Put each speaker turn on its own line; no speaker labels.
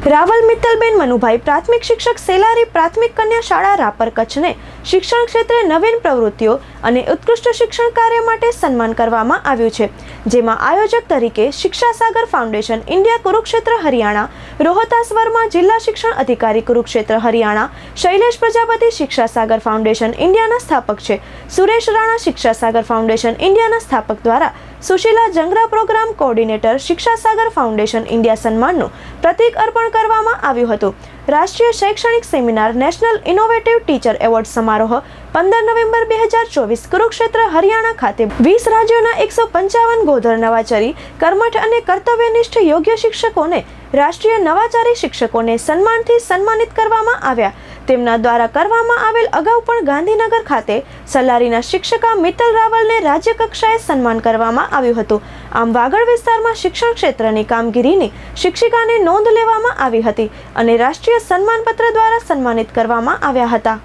રાવલ મિત્તલબેન મનુભાઈ પ્રાથમિક શિક્ષક સેલારી પ્રાથમિક કન્યા શાળા રાપર કચ્છને શિક્ષણ ક્ષેત્રે નવીન પ્રવૃત્તિઓ અને ઉત્કૃષ્ટ શિક્ષણ કાર્ય માટે સન્માન કરવામાં આવ્યું છે, જેમાં આયોજક તરીકે શિક્ષા સાગર ફાઉન્ડેશન ઇન્ડિયા કુરુક્ષેત્ર હરિયાણા, રોહતાસ વર્મા જિલ્લા શિક્ષણ અધિકારી કુરુક્ષેત્ર હરિયાણા, શૈલેષ પ્રજાપતિ શિક્ષા સાગર ફાઉન્ડેશન ઇન્ડિયાના સ્થાપક છે, સુરેશ રાણા શિક્ષા સાગર ફાઉન્ડેશન ઇન્ડિયાના સ્થાપક દ્વારા સુશીલા જંગરા પ્રોગ્રામ કોઓર્ડિનેટર શિક્ષા સાગર ફાઉન્ડેશન ઇન્ડિયા સન્માનનું પ્રતીક અર્પણ કરવામાં આવ્યું હતું. રાષ્ટ્રીય શૈક્ષણિક seminar national innovative teacher award સમારોહ 15 નવેમ્બર 2024 કુરુક્ષેત્ર હરિયાણા ખાતે 20 રાજ્યોના 155 ગોધર નવાચારી, કર્મઠ અને કર્તવ્યનિષ્ઠ યોગ્ય શિક્ષકોને રાષ્ટ્રીય નવાચારી શિક્ષકોને સન્માનથી સન્માનિત કરવામાં આવ્યા. તેમના દ્વારા કરવામાં આવેલ અગાઉ પણ ગાંધીનગર ખાતે સલારીના શિક્ષકા મિત્તલ રાવલને રાજ્ય કક્ષાએ સન્માન કરવામાં આવ્યું હતું. આમ વાગડ વિસ્તારમાં શિક્ષણ ક્ષેત્રની કામગીરીની શિક્ષિકાને નોંધ લેવામાં આવી હતી અને રાષ્ટ્રીય સન્માનપત્ર દ્વારા સન્માનિત કરવામાં આવ્યા હતા.